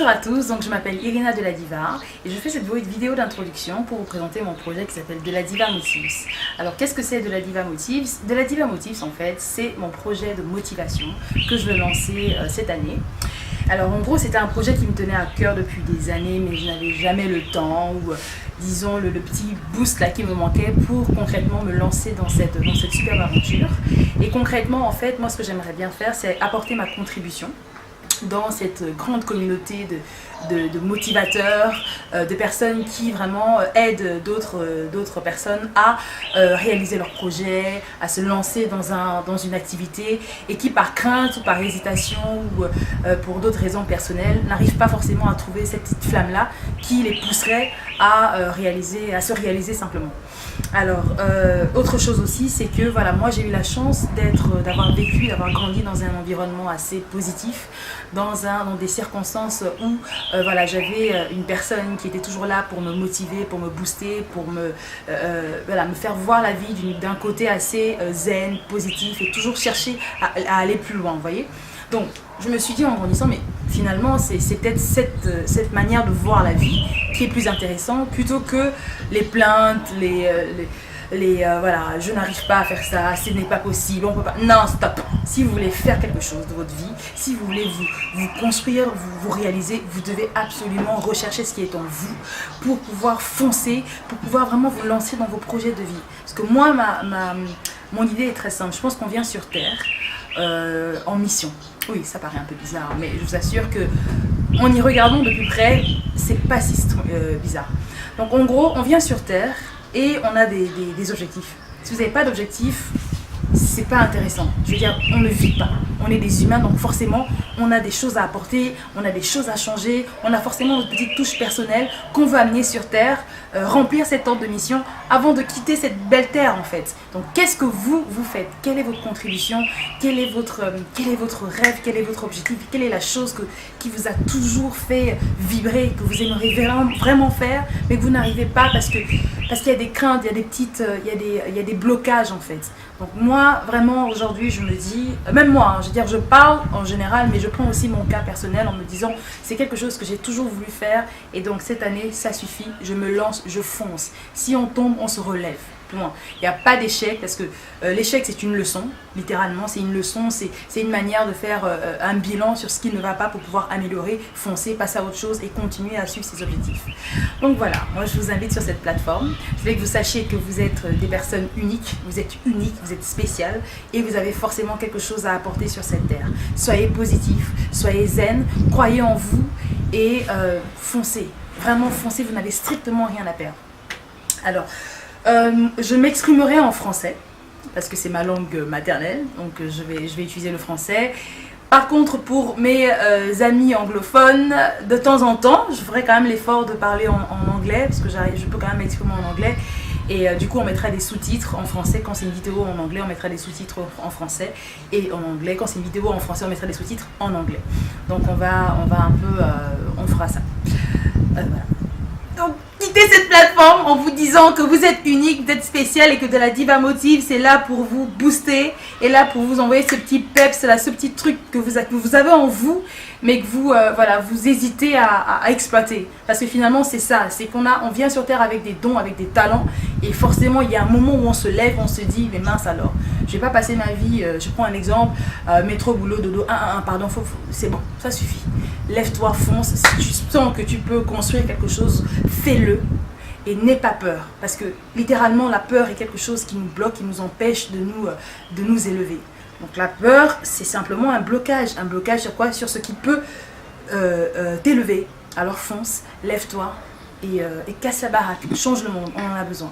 Bonjour à tous, donc je m'appelle Irina de la Diva et je fais cette vidéo d'introduction pour vous présenter mon projet qui s'appelle De la Diva Motives. Alors qu'est-ce que c'est De la Diva Motives? De la Diva Motives en fait c'est mon projet de motivation que je veux lancer cette année. Alors en gros c'était un projet qui me tenait à cœur depuis des années mais je n'avais jamais le temps ou disons le petit boost là qui me manquait pour concrètement me lancer dans cette superbe aventure. Et concrètement en fait moi ce que j'aimerais bien faire c'est apporter ma contribution dans cette grande communauté de motivateurs, de personnes qui vraiment aident d'autres personnes à réaliser leurs projets, à se lancer dans une activité et qui par crainte ou par hésitation ou pour d'autres raisons personnelles n'arrivent pas forcément à trouver cette petite flamme-là qui les pousserait à se réaliser simplement. Alors, autre chose aussi, c'est que voilà, moi j'ai eu la chance d'avoir grandi dans un environnement assez positif, dans des circonstances où voilà, j'avais une personne qui était toujours là pour me motiver, pour me booster, pour me faire voir la vie d'un côté assez zen, positif et toujours chercher à aller plus loin, vous voyez. Donc, je me suis dit en grandissant, mais finalement, c'est peut-être cette manière de voir la vie qui est plus intéressante plutôt que les plaintes, voilà, je n'arrive pas à faire ça, ce n'est pas possible, on peut pas. Non, stop. Si vous voulez faire quelque chose de votre vie, si vous voulez vous construire, vous réaliser, vous devez absolument rechercher ce qui est en vous pour pouvoir foncer, pour pouvoir vraiment vous lancer dans vos projets de vie. Parce que moi, mon idée est très simple. Je pense qu'on vient sur Terre en mission. Oui, ça paraît un peu bizarre, mais je vous assure que en y regardant de plus près, c'est pas si bizarre. Donc en gros, on vient sur Terre et on a des objectifs. Si vous n'avez pas d'objectif, c'est pas intéressant. Je veux dire, on ne vit pas. On est des humains, donc forcément, on a des choses à apporter, on a des choses à changer, on a forcément notre petite touche personnelle qu'on veut amener sur Terre, remplir cette ordre de mission avant de quitter cette belle Terre en fait. Donc qu'est-ce que vous faites? Quelle est votre contribution? Quel est votre rêve? Quel est votre objectif? Quelle est la chose qui vous a toujours fait vibrer, que vous aimeriez vraiment faire, mais que vous n'arrivez pas parce qu'il y a des craintes, il y a des blocages en fait. Donc moi, vraiment, aujourd'hui, je me dis, même moi, je veux dire, je parle en général, mais je prends aussi mon cas personnel en me disant, c'est quelque chose que j'ai toujours voulu faire, et donc cette année, ça suffit, je me lance, je fonce. Si on tombe, on se relève. Il n'y a pas d'échec parce que l'échec c'est une leçon, littéralement c'est une leçon, c'est une manière de faire un bilan sur ce qui ne va pas pour pouvoir améliorer, foncer, passer à autre chose et continuer à suivre ses objectifs. Donc voilà, moi je vous invite sur cette plateforme. Je voulais que vous sachiez que vous êtes des personnes uniques, vous êtes spéciales et vous avez forcément quelque chose à apporter sur cette terre. Soyez positif, soyez zen, croyez en vous et foncez, vraiment foncez, vous n'avez strictement rien à perdre. Alors, je m'exprimerai en français parce que c'est ma langue maternelle, donc je vais utiliser le français. Par contre, pour mes amis anglophones, de temps en temps, je ferai quand même l'effort de parler en anglais parce que je peux quand même m'exprimer en anglais. Et du coup, on mettra des sous-titres en français. Quand c'est une vidéo en anglais, on mettra des sous-titres en français. Et en anglais, quand c'est une vidéo en français, on mettra des sous-titres en anglais. Donc on va un peu, on fera ça. Voilà. Donc, quittez cette plateforme en vous disant que vous êtes unique, vous êtes spécial et que De la Diva Motive, c'est là pour vous booster et là pour vous envoyer ce petit peps, là, ce petit truc que vous avez en vous, mais que vous hésitez à exploiter. Parce que finalement, c'est ça, c'est on vient sur Terre avec des dons, avec des talents et forcément, il y a un moment où on se lève, on se dit, mais mince alors, je vais pas passer ma vie, je prends un exemple, métro, boulot, dodo, pardon, c'est bon, ça suffit. Lève-toi, fonce, si tu sens que tu peux construire quelque chose, fais-le et n'aie pas peur. Parce que littéralement, la peur est quelque chose qui nous bloque, qui nous empêche de nous élever. Donc la peur, c'est simplement un blocage sur quoi? Sur ce qui peut t'élever. Alors fonce, lève-toi et casse la baraque, change le monde, on en a besoin.